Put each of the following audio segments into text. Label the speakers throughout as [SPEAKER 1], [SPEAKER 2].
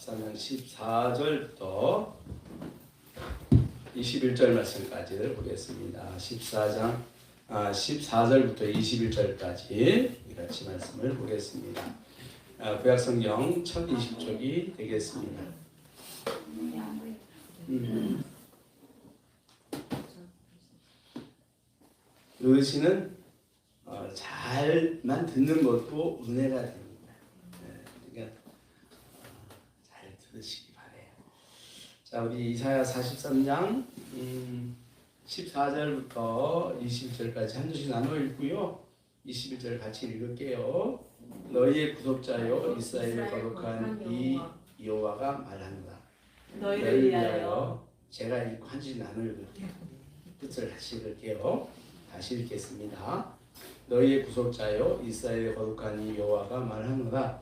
[SPEAKER 1] 13장 14절부터 21절 말씀까지를 보겠습니다. 14절부터 21절까지 같이 말씀을 보겠습니다. 구약성경 첫 20쪽이 되겠습니다. 의지는 잘만 듣는 것도 은혜가 됩니다. 그러니까 잘 들으시기 바래요. 자, 우리 이사야 43장 14절부터 20절까지 한 절씩 나눠 읽고요. 21절 같이 읽을게요. 너희의 구속자여 이스라엘의 거룩한 이 여호와가 말한다. 너희를 위하여 제가 읽고 한 절씩 나눠 읽을게요. 끝을 다시 읽을게요. 다시 읽겠습니다. 너희의 구속자여 이스라엘의 거룩한 이 여호와가 말하노라.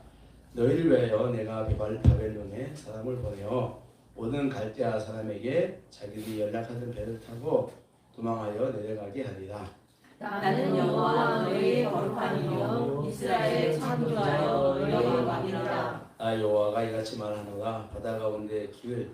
[SPEAKER 1] 너희를 위하여 내가 바벨론에 사람을 보내어 모든 갈대아 사람에게 자기들이 연락하던 배를 타고 도망하여 내려가게 하리라.
[SPEAKER 2] 나는 여호와 너희의 거룩한 이여 이스라엘의 창조자여 여호와니라.
[SPEAKER 1] 나 여호와가 이같이 말하노라. 바다 가운데 길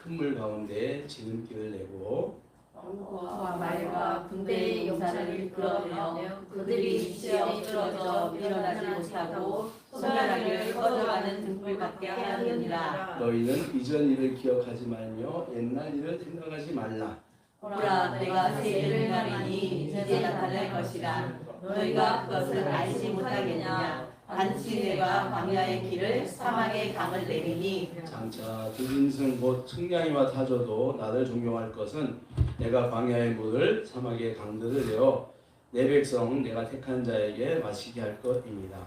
[SPEAKER 1] 큰 물 가운데 지름길을 내고
[SPEAKER 2] 와 말과 군대의 용사를 이끌어내어 그들이 시험에 쓰러져 일어나지 못하고 소멸하기를 꺼져가는 등불 같게 하느니라.
[SPEAKER 1] 너희는 이전 일을 기억하지 말며 옛날 일을 생각하지 말라.
[SPEAKER 2] 보라 내가 새 일을 행하리니 이제 나타날 것이라. 너희가 그것을 알지 못하겠느냐. 반드시 내가 광야의 길을 사막의 강을 내리니
[SPEAKER 1] 장차 두진승 곧 측량이와 타조도 나를 존경할 것은 내가 광야의 물을 사막의 강들을 내어 내 백성 내가 택한 자에게 마시게 할 것입니다.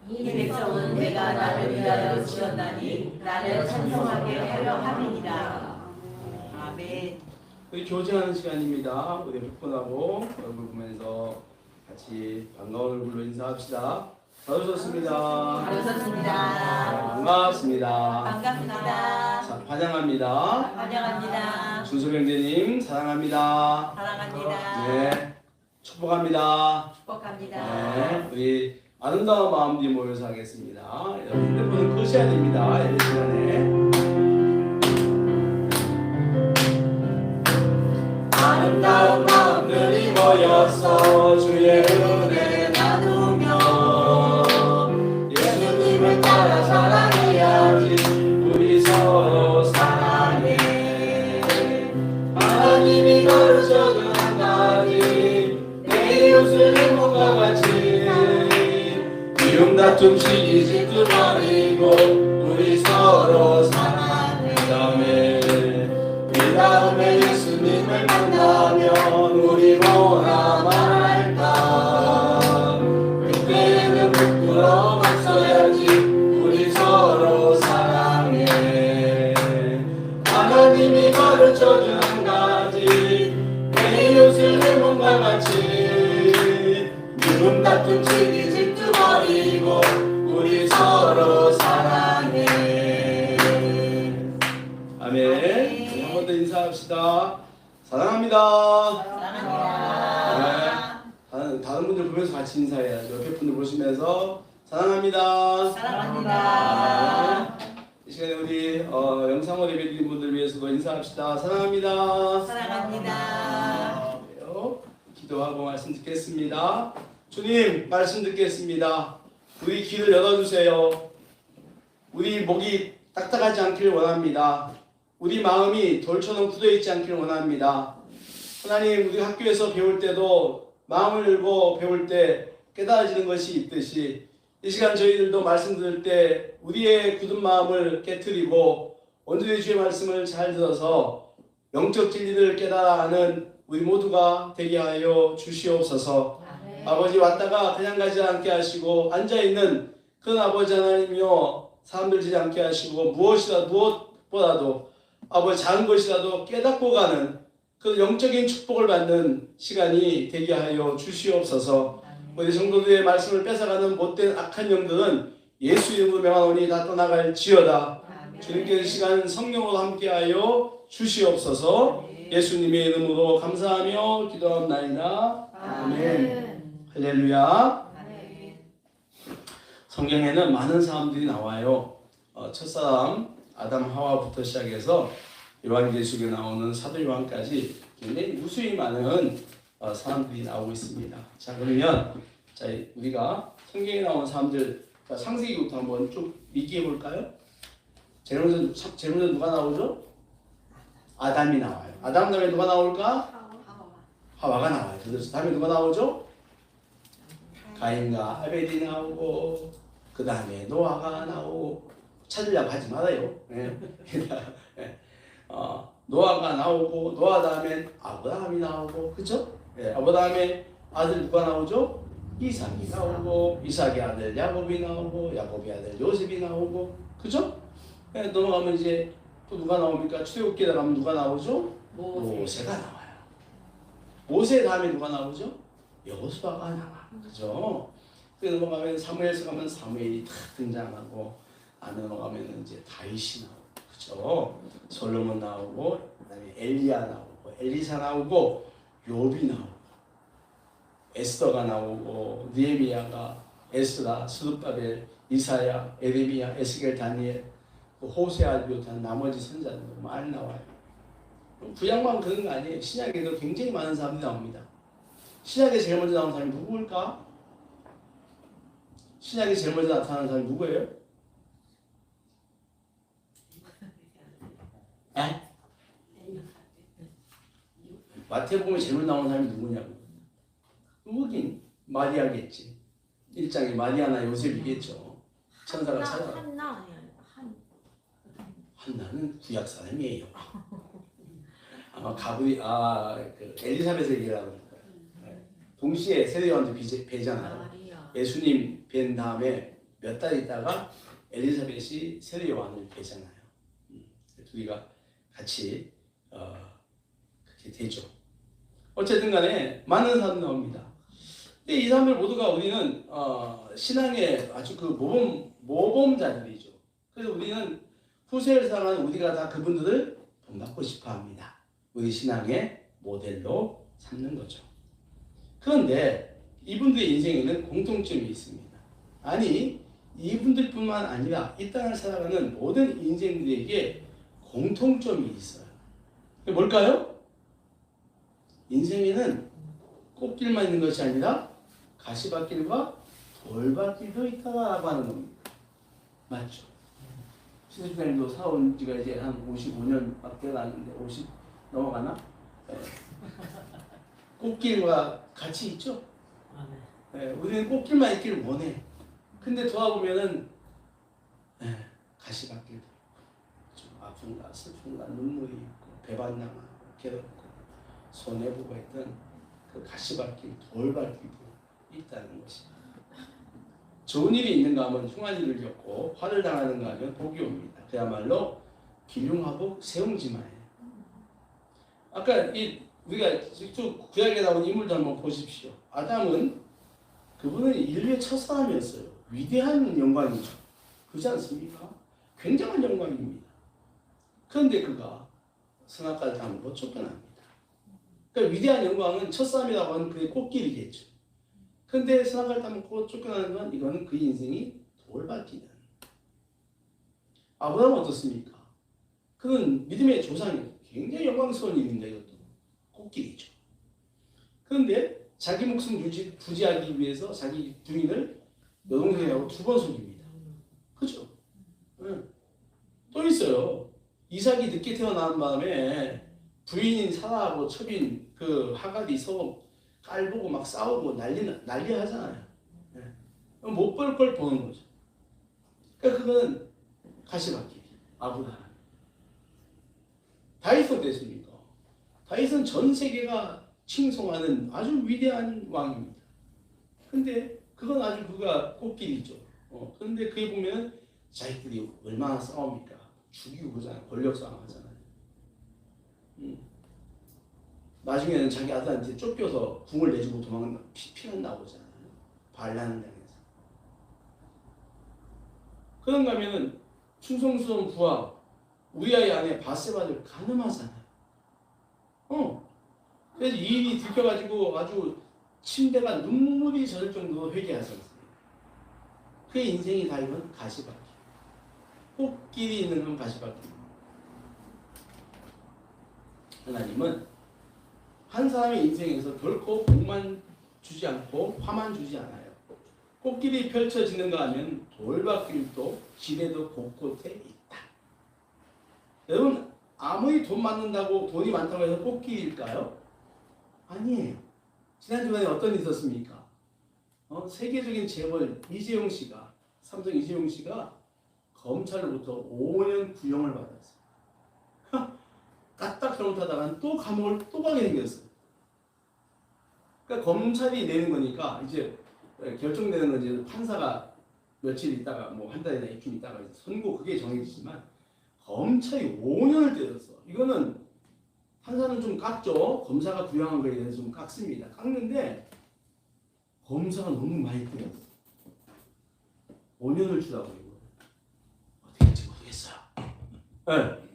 [SPEAKER 2] 이 백성은 내가 나를 위하여 지었나니 나를 찬송하게 하려 함이니라. 아멘.
[SPEAKER 1] 우리 교제하는 시간입니다. 우리 뵙고나고 얼굴 보면서 같이 반가운 얼굴로 인사합시다. 잘 오셨습니다. 반갑습니다.
[SPEAKER 2] 반갑습니다.
[SPEAKER 1] 자, 환영합니다.
[SPEAKER 2] 환영합니다.
[SPEAKER 1] 준수병제님 사랑합니다.
[SPEAKER 2] 사랑합니다.
[SPEAKER 1] 네, 축복합니다.
[SPEAKER 2] 축복합니다.
[SPEAKER 1] 네, 우리 아름다운 마음들이 모여서 하겠습니다. 여러분 핸드폰은 끄셔야 됩니다. 예배 시간에. 아름다운 마음들이 모여서 주의 은혜 나누며 예수님을 따라 사랑해야지. 우리 서로 사랑해. 하나님이 가르쳐준 한 가지 내 이웃을 행복과 같이 미움 다툼 시기 질투 버리고 우리 서로 사랑해. 그 다음에 예수님을 만나면 우리 뭐라 말할까. 그때는 부끄러워 맞서야지. 우리 서로 사랑해. 하나님이 가르쳐준 한 가지 내 이웃을 행복과 같이 미움 다툼 시기 질투 버리고 우리 서로 사랑해. 아멘. 한 번 더 인사합시다. 사랑합니다.
[SPEAKER 2] 사랑합니다.
[SPEAKER 1] 네. 다른 분들 보면서 같이 인사해야죠. 옆에 분들 보시면서 사랑합니다.
[SPEAKER 2] 사랑합니다.
[SPEAKER 1] 이 시간에 우리 영상으로 예배드린 분들 위해서도 인사합시다. 사랑합니다.
[SPEAKER 2] 사랑합니다.
[SPEAKER 1] 그래요. 기도하고 말씀 듣겠습니다. 주님 말씀 듣겠습니다. 우리 귀를 열어주세요. 우리 목이 딱딱하지 않기를 원합니다. 우리 마음이 돌처럼 굳어있지 않기를 원합니다. 하나님, 우리 학교에서 배울 때도 마음을 열고 배울 때 깨달아지는 것이 있듯이 이 시간 저희들도 말씀 들을 때 우리의 굳은 마음을 깨트리고 온전히 주의 말씀을 잘 들어서 영적 진리를 깨달아 하는 우리 모두가 되게 하여 주시옵소서. 아버지, 왔다가 그냥 가지 않게 하시고 앉아있는 그런 아버지 하나님이여 사람들 지지 않게 하시고 무엇보다도 아버지 작은 것이라도 깨닫고 가는 그 영적인 축복을 받는 시간이 되게 하여 주시옵소서. 우리 성도들의 말씀을 뺏어가는 못된 악한 영들은 예수 이름으로 명하노니 다 떠나갈지어다. 주님께서 이 시간 성령으로 함께하여 주시옵소서. 예수님의 이름으로 감사하며 기도합나이다. 아멘. 할렐루야. 성경에는 많은 사람들이 나와요. 첫사람 아담 하와부터 시작해서 요한계시록에 나오는 사도 요한까지 굉장히 무수히 많은 사람들이 나오고 있습니다. 자, 그러면 자, 우리가 성경에 나온 사람들, 자, 창세기부터 한번 쭉 얘기해 볼까요? 제일 먼저 누가 나오죠? 아담이 나와요. 아담 다음에 누가 나올까? 하와가 나와요. 그래서 다음에 누가 나오죠? 가인과 아벨이 나오고, 그 다음에 노아가 나오고, 찾으려고 하지 말아요. 네. 노아가 나오고, 노아 다음엔 아브라함이 나오고, 그죠? 네. 아브라함의 아들 누가 나오죠? 이삭이 나오고, 이삭의 아들 야곱이 나오고, 야곱의 아들 요셉이 나오고, 그죠? 네. 넘어가면 이제 또 누가 나옵니까? 출애굽기에 가면 누가 나오죠? 모세가 나와요. 모세 다음에 누가 나오죠? 여호수아가 나와. 그죠? 그 넘어가면 사무엘서 가면 사무엘이 다 등장하고, 안 넘어가면 이제 다윗이 나오고, 그죠? 솔로몬 나오고, 그다음에 엘리야 나오고, 엘리사 나오고, 욥이 나오고, 에스더가 나오고, 느헤미야가, 에스라, 스룹바벨, 이사야, 에레미야, 에스겔, 다니엘, 호세아를 비롯한 나머지 선자들도 많이 나와요. 구약만 그런 거 아니에요. 신약에도 굉장히 많은 사람들이 나옵니다. 신약에 제일 먼저 나온 사람이 누구일까? 신약에 제일 먼저 나타나는 사람이 누구예요? 에? 마태복음에 제일 먼저 나온 사람이 누구냐고. 누구긴 마리아겠지. 1장에 마리아나 요셉이겠죠. 천사가 찾아와. 한나는 구약 사람이에요. 아마 그 엘리사벳을 얘기하는 거예요. 동시에 세례요한도 배잖아요. 예수님 뵌 다음에 몇 달 있다가 엘리사벳이 세례요한을 배잖아요. 둘이가 같이 그렇게 되죠. 어쨌든 간에 많은 사람 나옵니다. 근데 이 사람들 모두가 우리는 신앙의 아주 그 모범자들이죠. 그래서 우리는 후세를 살아가는 우리가 다 그분들을 본받고 싶어 합니다. 우리 신앙의 모델로 삼는 거죠. 그런데 이분들의 인생에는 공통점이 있습니다. 아니, 이분들뿐만 아니라 이 땅을 살아가는 모든 인생들에게 공통점이 있어요. 그게 뭘까요? 인생에는 꽃길만 있는 것이 아니라 가시밭길과 돌밭길도 있다라고 하는 겁니다. 맞죠? 신수장님도 사온 지가 이제 한 55년밖에 안 되는데 50 넘어가나? 네. 꽃길과 같이 있죠? 네, 우리는 꽃길만 있기를 원해. 근데 돌아보면은 가시밭길도 좀 아픈가 슬픈가 눈물이 있고 배반당하고 괴롭고 손해보고 했던 그 가시밭길 돌밭길도 있다는 것입니다. 좋은 일이 있는가 하면 흉한 일을 겪고 화를 당하는가 하면 복이 옵니다. 그야말로 기륭하복 세웅지마예요. 아까 우리가 쭉 구약에 나온 인물도 한번 보십시오. 아담은 그분은 인류의 첫사람이었어요. 위대한 영광이죠. 그렇지 않습니까? 굉장한 영광입니다. 그런데 그가 선악과를 담으로 쫓겨납니다. 그러니까 위대한 영광은 첫사람이라고 하는 그의 꽃길이겠죠. 그런데 선악과를 담고 쫓겨나는 건 이거는 그 인생이 돌밭이다. 아브라함은 어떻습니까? 그는 믿음의 조상이에요. 굉장히 영광스러운 일인데 이것도 꽃길이죠. 그런데 자기 목숨 부지하기 위해서 자기 부인을 여동생이라고 2번 속입니다. 그죠? 네. 또 있어요. 이삭이 늦게 태어난 바람에 부인인 사라하고 첩인 그 하갈이 서로 깔보고 막 싸우고 난리 하잖아요. 네. 못 볼 걸 보는 거죠. 그러니까 그건 가시밭길, 아브라함. 다윗은 됐습니까? 다윗은 전 세계가 칭송하는 아주 위대한 왕입니다. 근데 그건 아주 그가 꽃길이죠. 그런데 그에 보면 자기들이 얼마나 싸웁니까? 죽이고 그러잖아요. 권력 싸움 하잖아요. 나중에는 자기 아들한테 쫓겨서 궁을 내주고 도망간다. 피는 나오잖아요. 반란을 당해서. 그런가 하면은 충성스러운 부하 우리아의 아내 바세바를 간음하잖아요. 그래서 이 일이 들켜가지고 아주 침대가 눈물이 젖을 정도로 회개하셨어요. 그의 인생이 다 이건 가시밭길. 꽃길이 있는 건 가시밭길. 하나님은 한 사람의 인생에서 결코 복만 주지 않고 화만 주지 않아요. 꽃길이 펼쳐지는가 하면 돌밭길도 길에도 곳곳에 있다. 여러분, 아무리 돈 많는다고 돈이 많다고 해서 꽃길일까요? 아니에요. 지난주간에 어떤 일이 있었습니까? 세계적인 재벌 이재용 씨가, 삼성 이재용 씨가 검찰로부터 5년 구형을 받았어요. 까딱 잘못하다가 또 감옥을 또 가게 생겼어요. 그러니까 검찰이 내는 거니까 이제 결정되는 건 이제 판사가 며칠 있다가 뭐 한 달이나 이쯤 있다가 이제 선고 그게 정해지지만 검찰이 5년을 때렸어. 이거는 판사는 좀 깎죠. 검사가 구형한 거에 대해서 좀 깎습니다. 깎는데 검사가 너무 많이 때렸어. 5년을 주라고 이거. 어떻게 할지 모르겠어요. 네.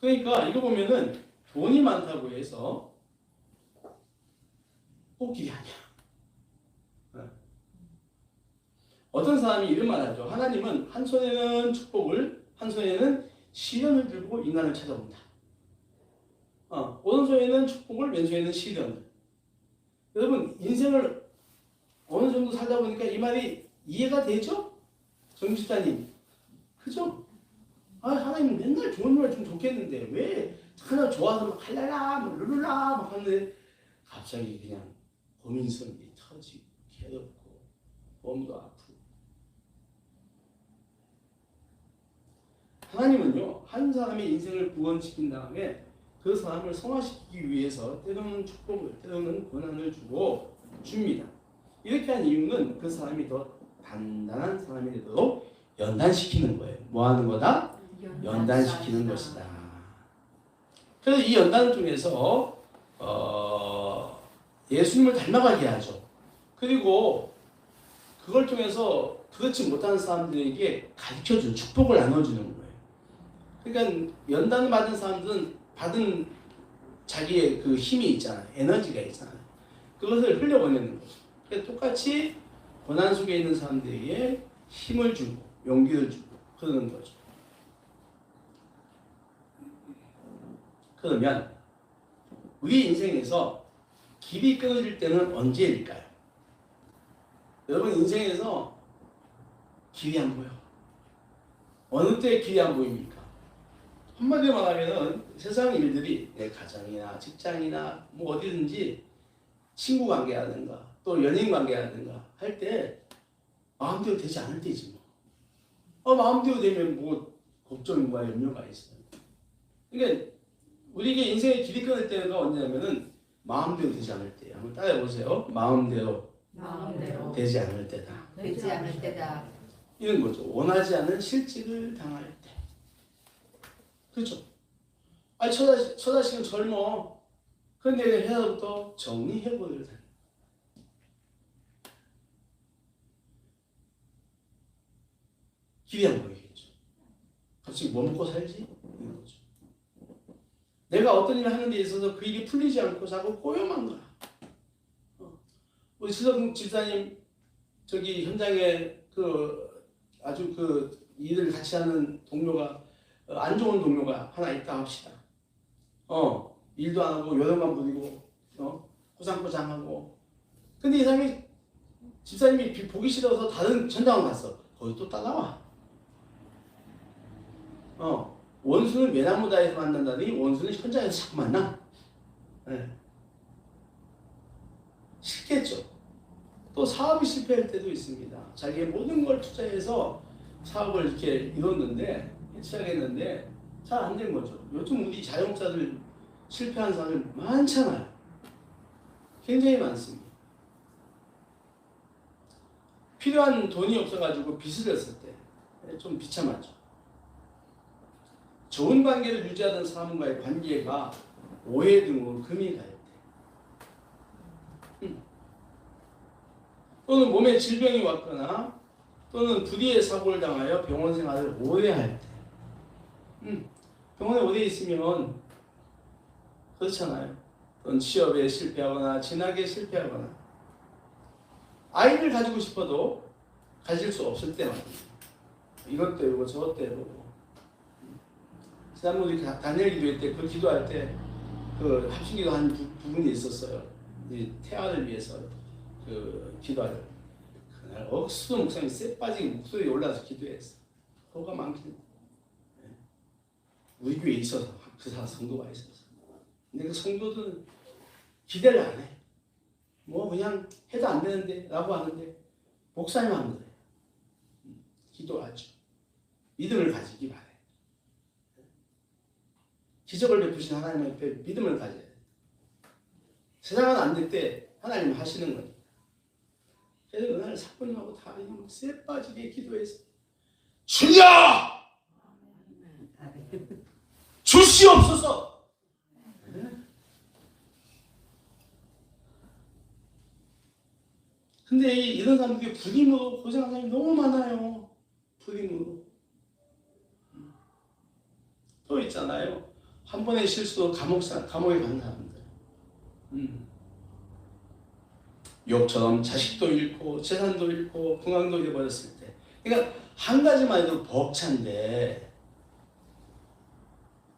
[SPEAKER 1] 그러니까 이거 보면은 돈이 많다고 해서 꽃길이 아니야. 네. 어떤 사람이 이런 말 하죠. 하나님은 한 손에는 축복을, 한 손에는 시련을 들고 인간을 찾아온다. 오른손에는 축복을, 왼손에는 시련을. 여러분, 인생을 어느 정도 살다 보니까 이 말이 이해가 되죠? 정집사님. 그죠? 하나님은 맨날 좋은 말 좀 좋겠는데 왜 하나 좋아서 막 할랄라, 막 룰루라 막 하는데 갑자기 그냥 고민스럽게 터지고 괴롭고 몸도 아프고. 하나님은요, 한 사람의 인생을 구원시킨 다음에 그 사람을 성화시키기 위해서 때로는 축복을, 때로는 고난을 주고 줍니다. 이렇게 한 이유는 그 사람이 더 단단한 사람이 되도록 연단시키는 거예요. 뭐 하는 거다? 연단시키는 것이다. 그래서 이 연단 중에서 예수님을 닮아가게 하죠. 그리고 그걸 통해서 그렇지 못하는 사람들에게 가르쳐주는, 축복을 나눠주는 거예요. 그러니까 연단을 받은 사람들은 받은 자기의 그 힘이 있잖아요. 에너지가 있잖아요. 그것을 흘려보내는 거죠. 그래서 똑같이 고난 속에 있는 사람들에게 힘을 주고 용기를 주고 그러는 거죠. 그러면 우리 인생에서 길이 끊어질 때는 언제일까요? 여러분 인생에서 길이 안 보여. 어느 때 길이 안 보입니까? 한마디로 말하면은 세상 일들이 내 가정이나 직장이나 뭐 어디든지 친구 관계라든가 또 연인 관계라든가 할 때 마음대로 되지 않을 때지 뭐. 마음대로 되면 뭐 걱정과 염려가 있어요. 그러니까 우리에게 인생의 길이 끊을 때가 언제냐면은 마음대로 되지 않을 때예요. 한번 따라해 보세요. 마음대로 되지 않을 때다.
[SPEAKER 2] 되지 않을 때다.
[SPEAKER 1] 이런 거죠. 원하지 않은 실직을 당할 때. 그렇죠? 처자식은 젊어. 그런데 회사부터 정리해보려고 하는. 길이 안 보이겠죠. 갑자기 뭐 먹고 살지? 이런 거죠. 내가 어떤 일을 하는 데 있어서 그 일이 풀리지 않고 자꾸 꼬여만 거야. 우리 수석 집사님 저기 현장에 아주 일을 같이 하는 동료가 안 좋은 동료가 하나 있다 합시다. 일도 안 하고 요령만 부리고 꼬장꼬장하고. 근데 이 사람이 집사님이 보기 싫어서 다른 전장을 갔어. 거기 또 따라와. 원수는 외나무다에서 만난다니 원수는 현장에서 자꾸 만나. 네. 싫겠죠. 또 사업이 실패할 때도 있습니다. 자기의 모든 걸 투자해서 사업을 이렇게 이뤘는데 시작했는데 잘 안 된 거죠. 요즘 우리 자영업자들 실패한 사람들 많잖아요. 굉장히 많습니다. 필요한 돈이 없어가지고 빚을 냈을 때 좀 비참하죠. 좋은 관계를 유지하던 사람과의 관계가 오해 등으로 금이 갈 때, 또는 몸에 질병이 왔거나 또는 불의의 사고를 당하여 병원 생활을 오래 할 때, 병원에 오래 있으면 그렇잖아요. 또는 취업에 실패하거나 진학에 실패하거나 아이를 가지고 싶어도 가질 수 없을 때 말입니다. 이것도 해보고 저것도 해보고. 지난번에 다니엘 기도회 때 그 기도할 때 그 합심기도 한 부분이 있었어요. 이 태아를 위해서 그 기도할 그날 억수로 목사님이 쎄 빠지게 목소리 올라서 기도했어. 호가 많긴. 우리 교회에 있어서 그 성도가 있어서. 근데 그 성도들은 기대를 안 해. 뭐 그냥 해도 안 되는데 라고 하는데 목사님 하는 거예요. 기도하죠. 믿음을 가지기 바래. 기적을 베푸신 하나님 앞에 믿음을 가져야 돼. 세상은 안 될 때 하나님 하시는 거니까. 그래서 그날 사모님하고 다 그냥 쎄 빠지게 기도해서 주여! 주시옵소서! 근데 이런 사람들이 불임으로 고생하는 사람이 너무 많아요. 불임으로. 또 있잖아요. 한 번의 실수로 감옥에 가는 사람들. 욕처럼 자식도 잃고 재산도 잃고 건강도 잃어버렸을 때. 그러니까 한 가지만 해도 벅찬데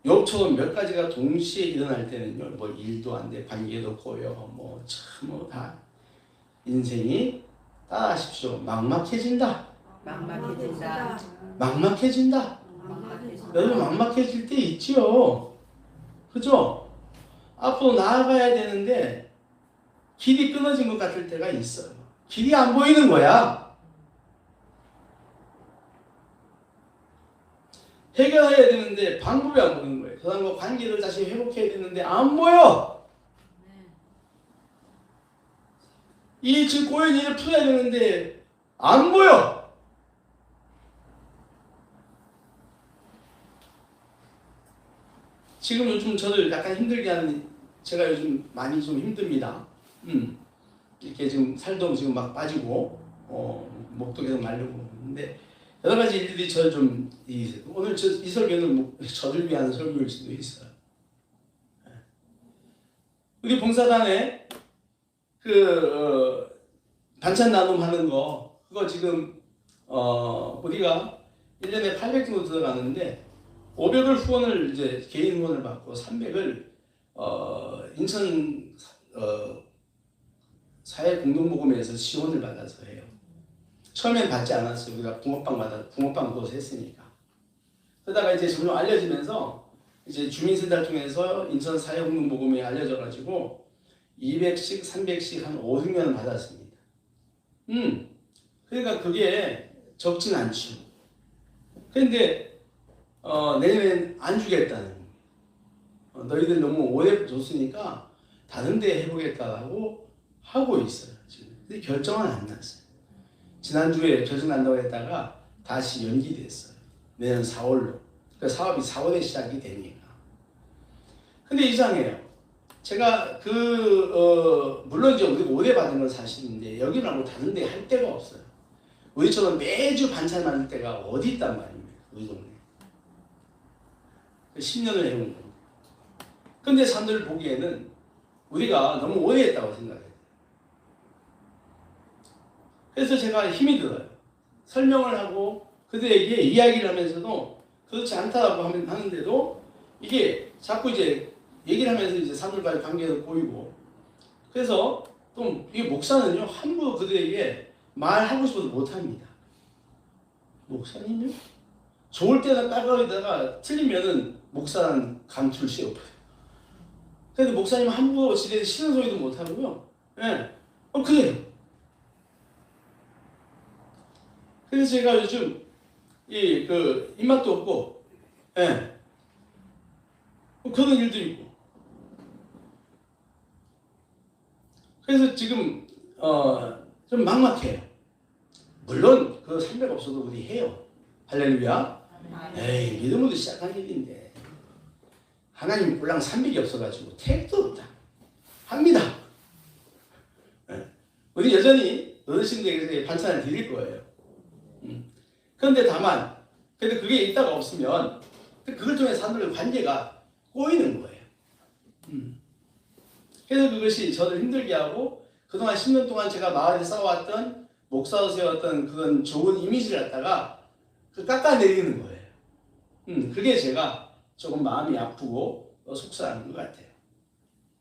[SPEAKER 1] 욕처럼 몇 가지가 동시에 일어날 때는요. 뭐 일도 안 돼, 관계도 꼬여, 뭐 참 뭐 다 인생이 따라하십시오. 막막해진다.
[SPEAKER 2] 막막해진다.
[SPEAKER 1] 막막해진다. 여러분 막막해질 때 있지요. 그죠? 앞으로 나아가야 되는데 길이 끊어진 것 같을 때가 있어요. 길이 안 보이는 거야. 해결해야 되는데 방법이 안 보이는 거예요. 그 사람과 관계를 다시 회복해야 되는데 안 보여. 이 지금 꼬인 일을 풀어야 되는데 안 보여. 지금 요즘 저를 약간 힘들게 하는, 제가 요즘 많이 좀 힘듭니다. 이렇게 지금 살도 지금 막 빠지고, 목도 계속 마르고. 근데 여러 가지 일들이 저를 좀, 오늘 이 설교는 저를 위한 설교일 수도 있어요. 우리 봉사단에 반찬 나눔하는 거, 그거 지금, 우리가 1년에 800 정도 들어가는데, 500을 후원을 이제 개인 후원을 받고 300을 인천 사회공동모금회에서 지원을 받아서 해요. 처음엔 받지 않았어요. 우리가 붕어빵 그것을 했으니까. 그러다가 이제 점점 알려지면서 이제 주민센터를 통해서 인천 사회공동모금회에 알려져가지고 200씩, 300씩 한 5, 6년을 받았습니다. 그러니까 그게 적진 않죠. 그런데 내년엔 안 주겠다는 너희들 너무 오래 줬으니까 다른 데 해보겠다고 하고 있어요. 지금. 근데 결정은 안 났어요. 지난주에 결정난다고 했다가 다시 연기됐어요. 내년 4월로. 그 사업이 4월에 시작이 되니까. 근데 이상해요. 제가 물론 이제 우리가 오래 받은 건 사실인데 여기라고 다른 데 할 데가 없어요. 우리처럼 매주 반찬 만들 데가 어디 있단 말입니까? 우리 동네. 10년을 해온 겁니다. 근데 사람들 보기에는 우리가 너무 오래 했다고 생각해요. 그래서 제가 힘이 들어요. 설명을 하고 그들에게 이야기를 하면서도 그렇지 않다고 하는데도 이게 자꾸 이제 얘기를 하면서 이제 사람들과의 관계도 보이고 그래서 또 이 목사는요 함부로 그들에게 말하고 싶어도 못합니다. 목사님요? 좋을 때는 깔깔이다가 틀리면은 목사는 감출 시 없어요. 근데 목사님 함부로 지레 싫은 소리도 못하고요. 예. 그래요. 그래서 제가 요즘 입맛도 없고, 예. 그런 일도 있고. 그래서 지금, 좀 막막해요. 물론, 300 없어도 우리 해요. 할렐루야. 에이, 믿음으로 시작한 일인데. 하나님 꼴랑 300이 없어가지고 택도 없다. 합니다. 예. 우리 여전히 어르신들에게 반찬을 드릴 거예요. 그런데 다만, 근데 그게 있다가 없으면 그걸 통해 사람들의 관계가 꼬이는 거예요. 그래서 그것이 저를 힘들게 하고 그동안 10년 동안 제가 마을에 쌓아왔던 목사로서의 어떤 그런 좋은 이미지를 갖다가 그 깎아내리는 거예요. 그게 제가 조금 마음이 아프고 속상한 것 같아요.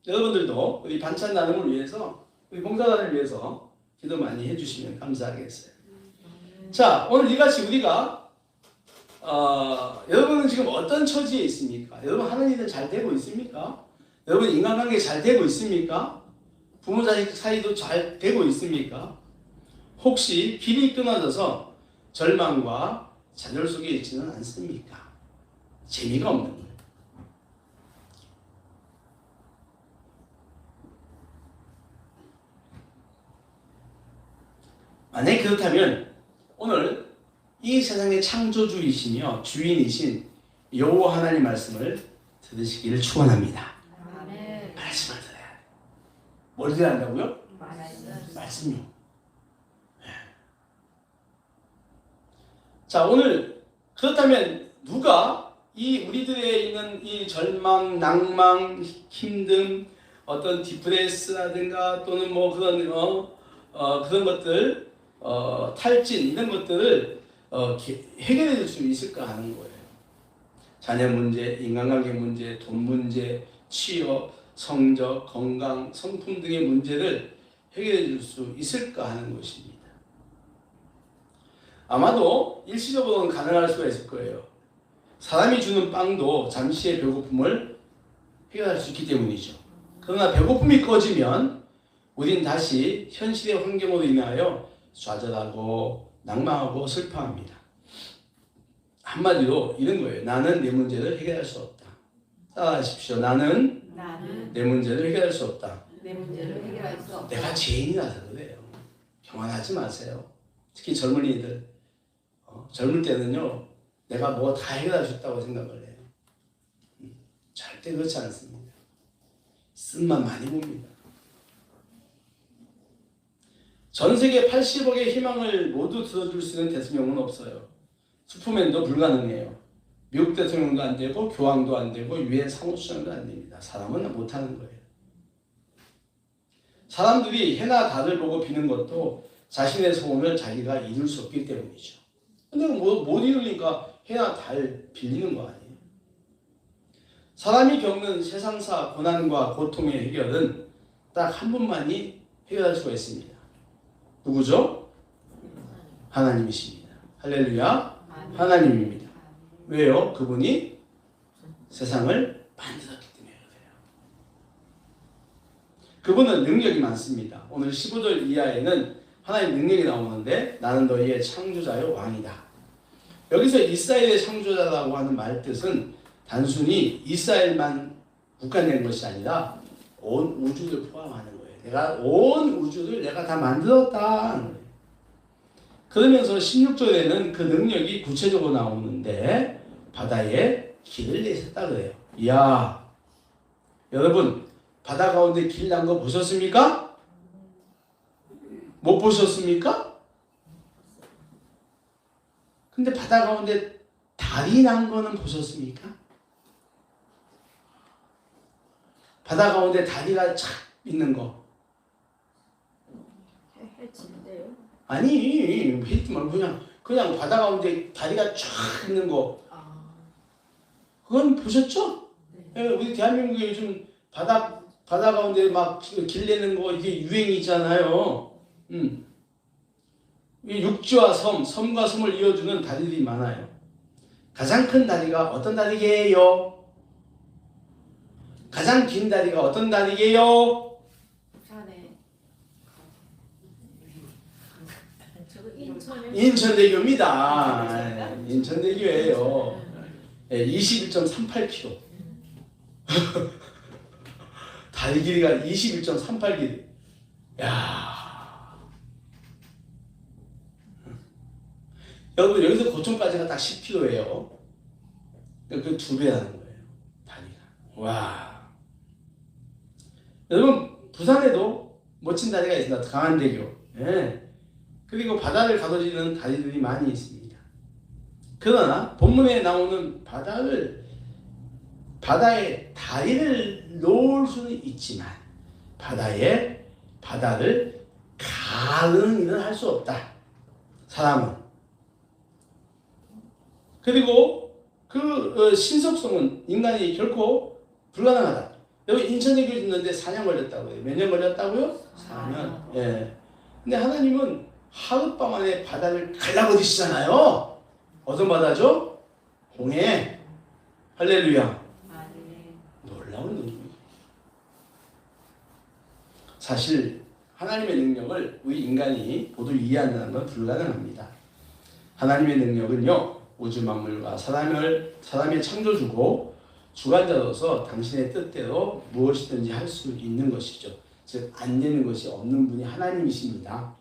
[SPEAKER 1] 여러분들도 우리 반찬 나눔을 위해서, 우리 봉사단을 위해서 기도 많이 해주시면 감사하겠어요. 자, 오늘 이같이 우리가 여러분은 지금 어떤 처지에 있습니까? 여러분 하는 일은 잘 되고 있습니까? 여러분 인간관계 잘 되고 있습니까? 부모 자식 사이도 잘 되고 있습니까? 혹시 길이 끊어져서 절망과 좌절 속에 있지는 않습니까? 재미가 없는 거예요. 만약에 그렇다면 오늘 이 세상의 창조주이시며 주인이신 여호와 하나님 말씀을 들으시기를 축원합니다.
[SPEAKER 2] 아멘.
[SPEAKER 1] 말씀을 들어야 돼요. 뭘 들어야 한다고요? 말씀이요. 네. 자, 오늘 그렇다면 누가 이 우리들에 있는 이 절망, 낭망, 힘듦, 어떤 디프레스라든가 또는 뭐 그런 그런 것들, 탈진 이런 것들을 해결해 줄 수 있을까 하는 거예요. 자녀 문제, 인간관계 문제, 돈 문제, 취업, 성적, 건강, 성품 등의 문제를 해결해 줄 수 있을까 하는 것입니다. 아마도 일시적으로는 가능할 수가 있을 거예요. 사람이 주는 빵도 잠시의 배고픔을 해결할 수 있기 때문이죠. 그러나 배고픔이 꺼지면 우린 다시 현실의 환경으로 인하여 좌절하고 낭망하고 슬퍼합니다. 한마디로 이런 거예요. 나는 내 문제를 해결할 수 없다. 따라하십시오. 나는 내 문제를 해결할 수 없다.
[SPEAKER 2] 내 문제를 해결할 수 없다.
[SPEAKER 1] 내가 죄인이라서 그래요. 교만하지 마세요. 특히 젊은이들. 젊을 때는요. 내가 뭐 다 해결할 수 있다고 생각을 해요. 절대 그렇지 않습니다. 쓴맛 많이 봅니다. 전 세계 80억의 희망을 모두 들어줄 수 있는 대통령은 없어요. 슈퍼맨도 불가능해요. 미국 대통령도 안 되고 교황도 안 되고 유엔 사무총장도 안 됩니다. 사람은 못하는 거예요. 사람들이 해나 달을 보고 비는 것도 자신의 소원을 자기가 이룰 수 없기 때문이죠. 근데 못 이루니까 해나 달 빌리는 거 아니에요. 사람이 겪는 세상사 고난과 고통의 해결은 딱 한 분만이 해결할 수가 있습니다. 누구죠? 하나님이십니다. 할렐루야. 하나님입니다. 왜요? 그분이 세상을 만들었기 때문에 그래요. 그분은 능력이 많습니다. 오늘 15절 이하에는 하나님 능력이 나오는데 나는 너희의 창조자요 왕이다. 여기서 이스라엘의 창조자라고 하는 말 뜻은 단순히 이스라엘만 국한된 것이 아니라 온 우주를 포함하는 거예요. 내가 온 우주를 내가 다 만들었다. 그러면서 16절에는 그 능력이 구체적으로 나오는데 바다에 길을 내셨다 그래요. 이야, 여러분 바다 가운데 길 난 거 보셨습니까? 못 보셨습니까? 근데 바다 가운데 달이 난 거는 보셨습니까? 바다 가운데 다리가 착 있는 거.
[SPEAKER 2] 해치는데요?
[SPEAKER 1] 아니, 해지 말고 그냥 바다 가운데 다리가 쫙 있는 거. 그건 보셨죠? 네. 우리 대한민국에 요즘 바다 가운데 막 길 내는 거 이게 유행이잖아요. 육지와 섬과 섬을 이어주는 다리들이 많아요. 가장 큰 다리가 어떤 다리게요? 가장 긴 다리가 어떤 다리게요?
[SPEAKER 2] 부산에
[SPEAKER 1] 인천대교입니다. 인천대교예요. 21.38km. 다리 길이가 21.38km. 야, 여러분 여기서 고촌까지가 딱 10km예요. 그 2배라는 거예요. 다리가. 와. 여러분 부산에도 멋진 다리가 있습니다. 강한대교. 예. 그리고 바다를 가로지르는 다리들이 많이 있습니다. 그러나 본문에 나오는 바다에 다리를 놓을 수는 있지만 바다를 가르는 일은 할 수 없다. 사람은. 그리고 그 신속성은 인간이 결코 불가능하다. 여기 인천에 있는데 4년 걸렸다고요. 몇 년 걸렸다고요? 4년. 예. 근데 하나님은 하룻밤 안에 바다를 갈라버리시잖아요. 어떤 바다죠? 홍해. 할렐루야. 놀라운 능력이에요. 사실 하나님의 능력을 우리 인간이 모두 이해한다는 건 불가능합니다. 하나님의 능력은요, 우주 만물과 사람의 창조주고 주관자로서 당신의 뜻대로 무엇이든지 할 수 있는 것이죠. 즉, 안 되는 것이 없는 분이 하나님이십니다.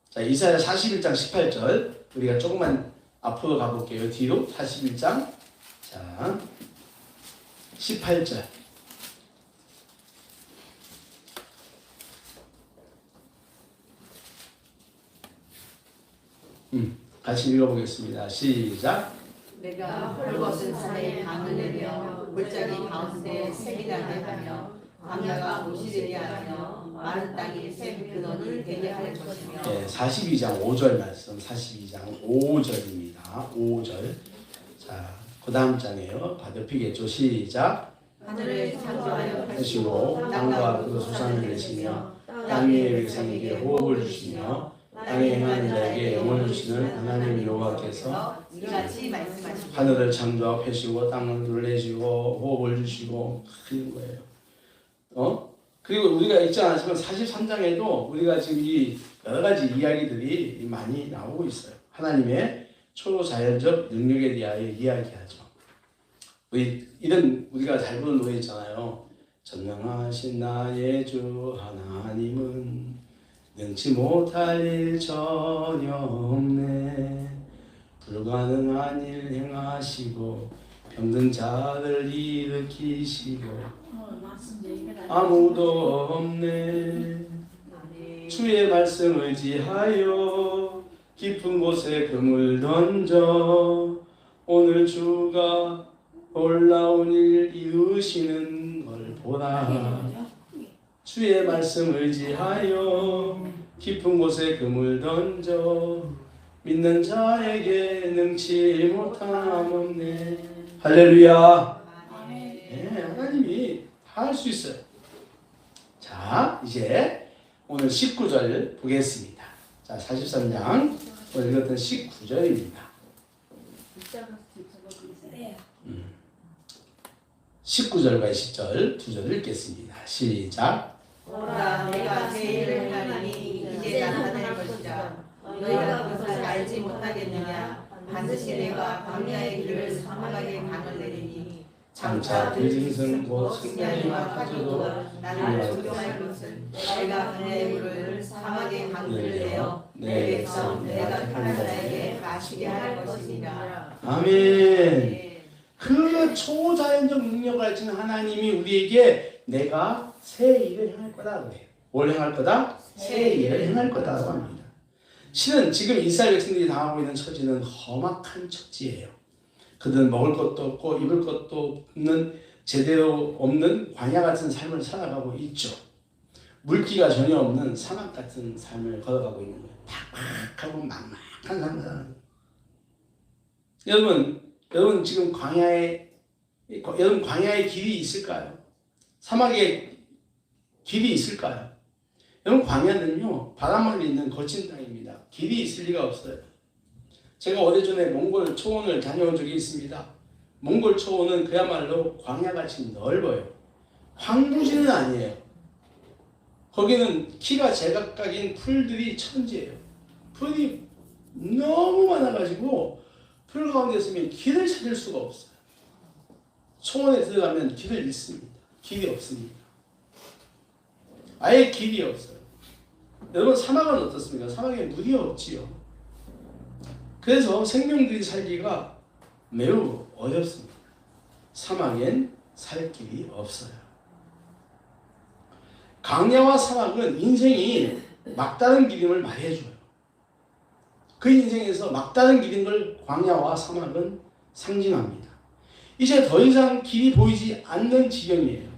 [SPEAKER 1] 자, 이사야 41장 18절 우리가 조금만 앞으로 가볼게요. 뒤로 41장 자 18절 같이 읽어보겠습니다. 시작.
[SPEAKER 2] 내가 헐벗은 산에 강을 내며 골짜기 가운데 샘이 나게 하며 광야가 못이 되게 하며 마른 땅이 샘 근원을 되게 할 것이며.
[SPEAKER 1] 네, 42장 5절 말씀 42장 5절입니다. 5절. 자, 그 다음 장이에요. 다 덮이겠죠. 시작.
[SPEAKER 2] 하늘을 창조하여
[SPEAKER 1] 하시고 땅과 그 수산을 내시며 땅 위의 백성에게 호흡을 주시며 땅에 행하는 자에게 영을 주시는 하나님 여호와께서
[SPEAKER 2] 이같이 말씀하십니다.
[SPEAKER 1] 하늘을 창조하고 펴시고 땅을 둘러내시고 호흡을 주시고 하는 거예요. 그리고 우리가 읽지 않았지만 43장에도 우리가 지금 이 여러 가지 이야기들이 많이 나오고 있어요. 하나님의 초자연적 능력에 대하여 이야기하죠. 우리가 잘 부르는 노래 있잖아요. 전능하신 나의 주 하나님은 능치 못할 일 전혀 없네. 불가능한 일 행하시고 병든 자를 일으키시고 아무도 없네. 주의 말씀 의지하여 깊은 곳에 금을 던져 오늘 주가 놀라운 일 이루시는 걸 보라. 주의 말씀 의지하여 깊은 곳에 금을 던져 믿는 자에게 능치 못함 없네. 할렐루야. 네, 하나님이 다 할 수 있어요. 자, 이제 오늘 19절 보겠습니다. 자, 43장 오늘 읽었던 19절입니다. 19절과 20절 두 절을 읽겠습니다. 시작.
[SPEAKER 2] 오라 내가 새 일을 행하리니 이제 나타날 것이라. 너희가 그것을 알지 못하겠느냐. 반드시 내가 광야의 길을 사막의 강을 내리니 장차 들짐승 곧 승냥이와 가져도 나를 존경할 것은 내가 그의 물을 사막의 강들을 내어 내 백성 내가 택한 자에게 마시게 할 것이니라.
[SPEAKER 1] 아멘. 그 초자연적 능력을 가진 하나님이 우리에게 내가 새 일을 행할 거다 그래요. 뭘 행할 거다? 새 일을 행할 거다라고 합니다. 실은 지금 이스라엘 백성들이 당하고 있는 처지는 험악한 처지예요. 그들은 먹을 것도 없고 입을 것도 없는 제대로 없는 광야 같은 삶을 살아가고 있죠. 물기가 전혀 없는 사막 같은 삶을 걸어가고 있는 거예요. 팍팍하고 막막한 삶을 살아가는 거예요. 여러분 지금 광야에 길이 있을까요? 사막에 길이 있을까요? 여러분 광야는요 바람만 있는 거친 땅입니다. 길이 있을 리가 없어요. 제가 오래전에 몽골 초원을 다녀온 적이 있습니다. 몽골 초원은 그야말로 광야같이 넓어요. 황무지는 아니에요. 거기는 키가 제각각인 풀들이 천지예요. 풀이 너무 많아가지고 풀 가운데 있으면 길을 찾을 수가 없어요. 초원에 들어가면 길을 잃습니다. 길이 없습니다. 아예 길이 없어요. 여러분 사막은 어떻습니까? 사막에 물이 없지요. 그래서 생명들이 살기가 매우 어렵습니다. 사막엔 살 길이 없어요. 광야와 사막은 인생이 막다른 길임을 말해줘요. 그 인생에서 막다른 길인 걸 광야와 사막은 상징합니다. 이제 더 이상 길이 보이지 않는 지경이에요.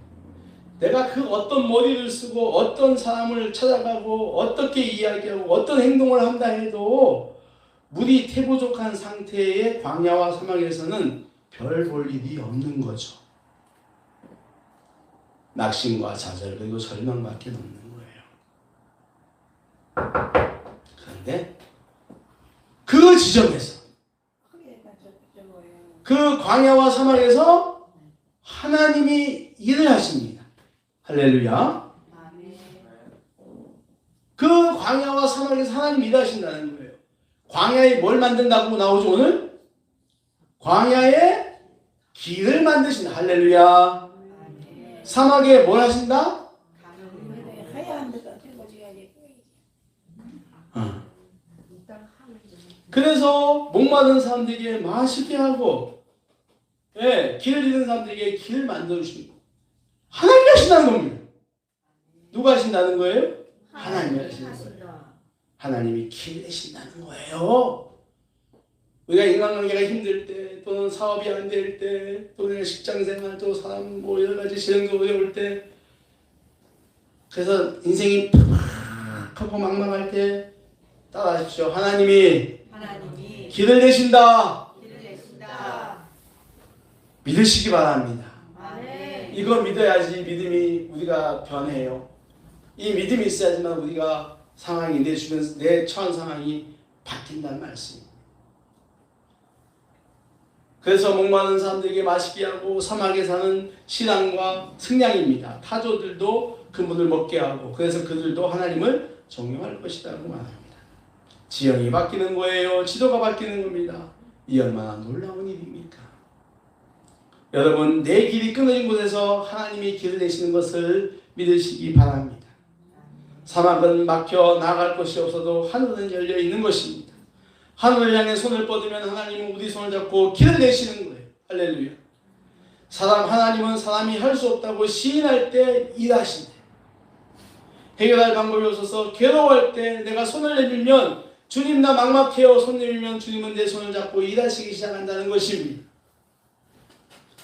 [SPEAKER 1] 내가 그 어떤 머리를 쓰고 어떤 사람을 찾아가고 어떻게 이야기하고 어떤 행동을 한다 해도 물이 태부족한 상태의 광야와 사막에서는 별 볼 일이 없는 거죠. 낙심과 좌절 그리고 절망밖에 없는 거예요. 그런데 그 지점에서 그 광야와 사막에서 하나님이 일을 하십니다. 할렐루야. 그 광야와 사막에서 하나님이 일하신다는 거예요. 광야에 뭘 만든다고 나오죠 오늘? 광야에 길을 만드신다. 할렐루야. 사막에 뭘 하신다? 그래서 목마른 사람들에게 마시게 하고, 길을 잃은 사람들에게 길을 만들어주시는 거예요. 하나님이 하신다는 겁니다. 누가 하신다는 거예요? 하나님이 하신다는 거예요. 하나님이 길 내신다는 거예요. 우리가 인간관계가 힘들 때, 또는 사업이 안 될 때, 또는 직장생활, 또 사람 여러 가지 시련도 어려울 때, 그래서 인생이 팍하고 망망할 때 따라하십시오. 하나님이 길을 내신다. 믿으시기 바랍니다. 이거 믿어야지 믿음이 우리가 변해요. 이 믿음이 있어야지만 우리가 상황이 내 주변 내 처한 상황이 바뀐다는 말씀입니다. 그래서 목마른 사람들에게 마시게 하고 사막에 사는 신앙과 승량입니다. 타조들도 그 물을 먹게 하고 그래서 그들도 하나님을 존경할 것이라고 말합니다. 지형이 바뀌는 거예요. 지도가 바뀌는 겁니다. 이 얼마나 놀라운 일입니까? 여러분 내 길이 끊어진 곳에서 하나님이 길을 내시는 것을 믿으시기 바랍니다. 사막은 막혀 나갈 곳이 없어도 하늘은 열려 있는 것입니다. 하늘을 향해 손을 뻗으면 하나님은 우리 손을 잡고 길을 내시는 거예요. 할렐루야. 하나님은 사람이 할 수 없다고 시인할 때 일하신대. 해결할 방법이 없어서 괴로워할 때 내가 손을 내밀면 주님 나 막막해요. 손 내밀면 주님은 내 손을 잡고 일하시기 시작한다는 것입니다.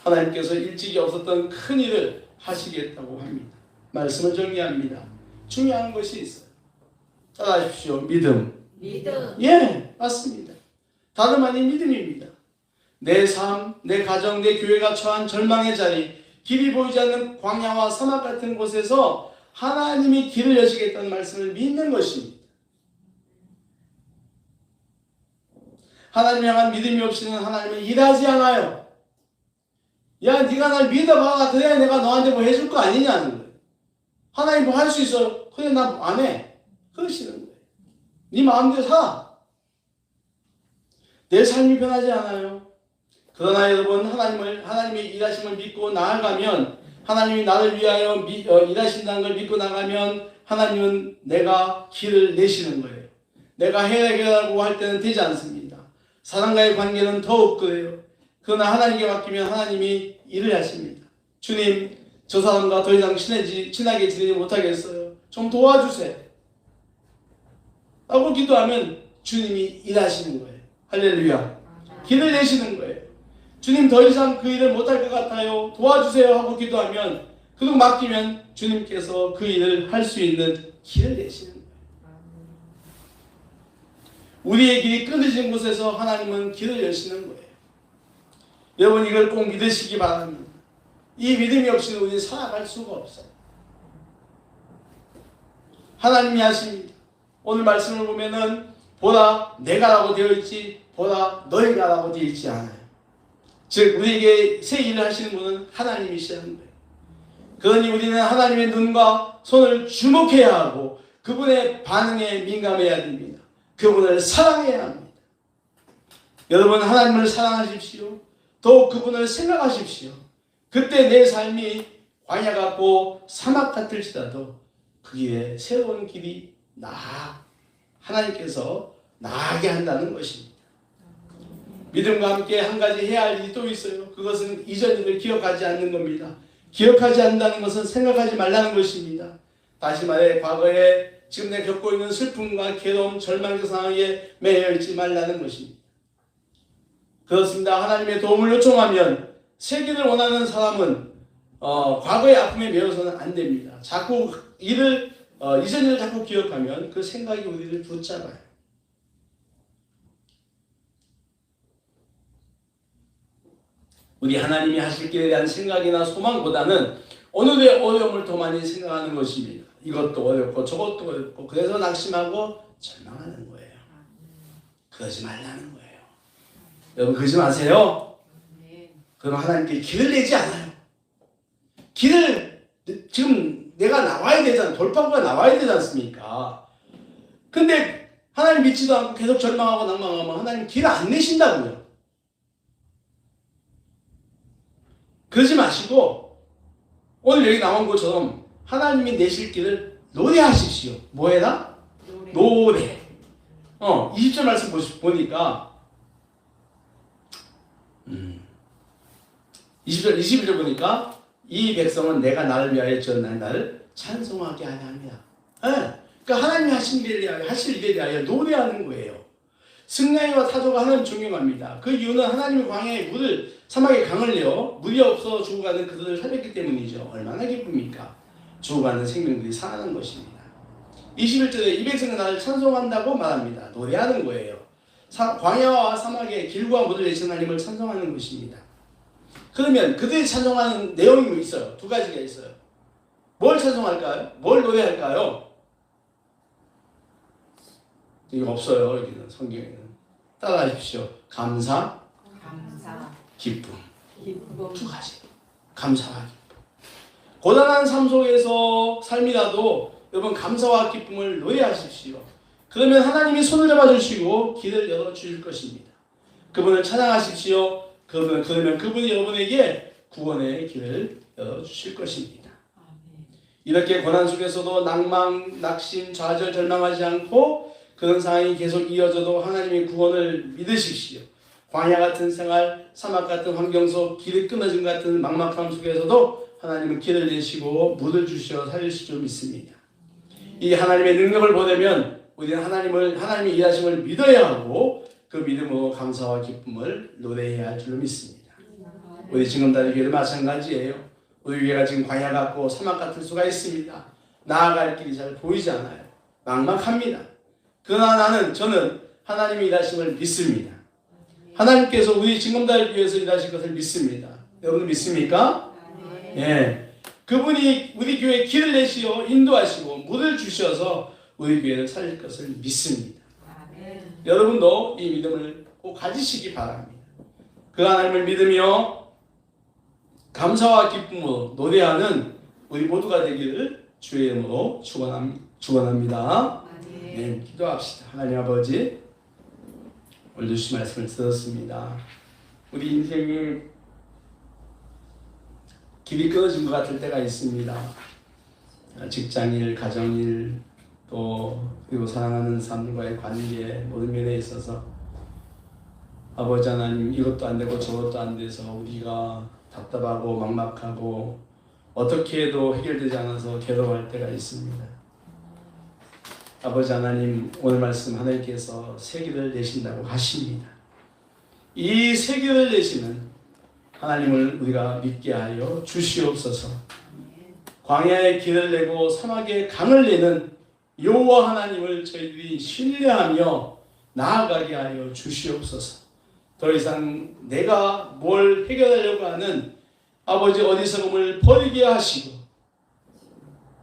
[SPEAKER 1] 하나님께서 일찍이 없었던 큰 일을 하시겠다고 합니다. 말씀을 정리합니다. 중요한 것이 있어요. 따라하십시오. 믿음. 예, 맞습니다. 다름 아닌 믿음입니다. 내 삶, 내 가정, 내 교회가 처한 절망의 자리, 길이 보이지 않는 광야와 사막 같은 곳에서 하나님이 길을 여시겠다는 말씀을 믿는 것입니다. 하나님 향한 믿음이 없이는 하나님은 일하지 않아요. 야, 네가 날 믿어봐. 그래야 내가 너한테 뭐 해줄 거 아니냐는 거예요. 하나님 뭐 할 수 있어. 그래 나 안 해. 그러시는 거예요. 네 마음대로 살아. 내 삶이 변하지 않아요. 그러나 여러분 하나님의 일하심을 믿고 나아가면 하나님이 나를 위하여 일하신다는 걸 믿고 나가면 하나님은 내가 길을 내시는 거예요. 내가 해결하고 할 때는 되지 않습니다. 사람과의 관계는 더욱 그래요. 그러나 하나님께 맡기면 하나님이 일을 하십니다. 주님, 저 사람과 더 이상 친하게 지내지 못하겠어요. 좀 도와주세요. 라고 기도하면 주님이 일하시는 거예요. 할렐루야. 길을 내시는 거예요. 주님 더 이상 그 일을 못할 것 같아요. 도와주세요 하고 기도하면 그리고 맡기면 주님께서 그 일을 할 수 있는 길을 내시는 거예요. 우리의 길이 끊어진 곳에서 하나님은 길을 여시는 거예요. 여러분 이걸 꼭 믿으시기 바랍니다. 이 믿음이 없이는 우리는 살아갈 수가 없어요. 하나님이 하십니다. 오늘 말씀을 보면은 보라 내가라고 되어 있지 보라 너희가라고 되어 있지 않아요. 즉 우리에게 새 일을 하시는 분은 하나님이시라는 거예요. 그러니 우리는 하나님의 눈과 손을 주목해야 하고 그분의 반응에 민감해야 됩니다. 그분을 사랑해야 합니다. 여러분 하나님을 사랑하십시오. 더욱 그분을 생각하십시오. 그때 내 삶이 광야 같고 사막 같을지라도 그 길에 새로운 길이 하나님께서 나아게 한다는 것입니다. 믿음과 함께 한 가지 해야 할 일이 또 있어요. 그것은 이전 일을 기억하지 않는 겁니다. 기억하지 않는다는 것은 생각하지 말라는 것입니다. 다시 말해 과거에 지금 내가 겪고 있는 슬픔과 괴로움, 절망적 상황에 매여 있지 말라는 것입니다. 그렇습니다. 하나님의 도움을 요청하면 세기를 원하는 사람은 과거의 아픔에 매여서는 안 됩니다. 자꾸 이전 일을 자꾸 기억하면 그 생각이 우리를 붙잡아요. 우리 하나님이 하실 길에 대한 생각이나 소망보다는 오늘의 어려움을 더 많이 생각하는 것입니다. 이것도 어렵고 저것도 어렵고 그래서 낙심하고 절망하는 거예요. 그러지 말라는 거예요. 여러분 그러지 마세요. 그럼 하나님께 길을 내지 않아요. 길을 지금 내가 나와야 되잖아. 돌파구가 나와야 되지 않습니까? 근데 하나님 믿지도 않고 계속 절망하고 낭망하면 하나님 길을 안 내신다고요. 그러지 마시고 오늘 여기 나온 것처럼 하나님이 내실 길을 노래하십시오. 뭐 해라? 노래. 20절 말씀 보니까 21절 보니까 이 백성은 내가 나를 위하여 지었나니 나를 찬송하게 하려 합니다. 그러니까 하나님이 하신 일을 하실 일에 대하여 노래하는 거예요. 승냥이와 타조가 하나님 존경합니다. 그 이유는 하나님이 광야에 사막에 강을 내어 물이 없어 죽어가는 그들을 살렸기 때문이죠. 얼마나 기쁩니까? 죽어가는 생명들이 살아나는 것입니다. 21절에 이 백성은 나를 찬송한다고 말합니다. 노래하는 거예요. 광야와 사막에 길과 물을 내신 하나님을 찬송하는 것입니다. 그러면 그들이 찬송하는 내용이 있어요. 두 가지가 있어요. 뭘 찬송할까요? 뭘 노래할까요? 이거 없어요. 여기는 성경에는. 따라하십시오. 감사, 기쁨. 두 가지. 감사와 기쁨. 고단한 삶 속에서 삶이라도 여러분 감사와 기쁨을 노래하십시오. 그러면 하나님이 손을 잡아주시고 길을 열어주실 것입니다. 그분을 찬양하십시오. 그러면 그분이 여러분에게 구원의 길을 열어주실 것입니다. 이렇게 고난 속에서도 낭망, 낙심, 좌절, 절망하지 않고 그런 상황이 계속 이어져도 하나님의 구원을 믿으십시오. 광야 같은 생활, 사막 같은 환경 속 길이 끊어진 것 같은 막막함 속에서도 하나님은 길을 내시고 물을 주시어 살리실 줄 믿습니다. 이 하나님의 능력을 보려면 우리는 하나님의 일하심을 믿어야 하고 그 믿음으로 감사와 기쁨을 노래해야 할 줄로 믿습니다. 우리 지금까지 교회도 마찬가지예요. 우리 교회가 지금 광야 같고 사막 같을 수가 있습니다. 나아갈 길이 잘 보이지 않아요. 막막합니다. 그러나 저는 하나님의 일하심을 믿습니다. 하나님께서 우리 징검다리 교회에서 일하실 것을 믿습니다. 여러분 믿습니까? 예. 그분이 우리 교회에 길을 내시어 인도하시고 물을 주셔서 우리 교회를 살릴 것을 믿습니다. 여러분도 이 믿음을 꼭 가지시기 바랍니다. 그 하나님을 믿으며 감사와 기쁨으로 노래하는 우리 모두가 되기를 주의 이름으로 축원합니다. 네, 기도합시다. 하나님 아버지, 오늘 주신 말씀을 들었습니다. 우리 인생이 길이 끊어진 것 같을 때가 있습니다. 직장일, 가정일, 그리고 사랑하는 사람들과의 관계 모든 면에 있어서 아버지 하나님 이것도 안 되고 저것도 안 돼서 우리가 답답하고 막막하고 어떻게 해도 해결되지 않아서 괴로워할 때가 있습니다. 아버지 하나님 오늘 말씀 하나님께서 새 길을 내신다고 하십니다. 이 새 길을 내시는 하나님을 우리가 믿게 하여 주시옵소서. 광야의 길을 내고 사막의 강을 내는 여호와 하나님을 저희들이 신뢰하며 나아가게 하여 주시옵소서. 더 이상 내가 뭘 해결하려고 하는 아버지 어리석음을 버리게 하시고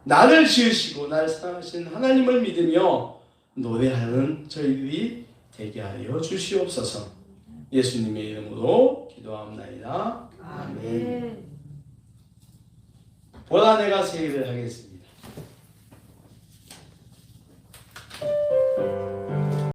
[SPEAKER 1] 나를 지으시고 나를 사랑하신 하나님을 믿으며 노래하는 저희들이 되게 하여 주시옵소서. 예수님의 이름으로 기도합나이다. 아멘. 보라 내가 새 일을 하겠습니다.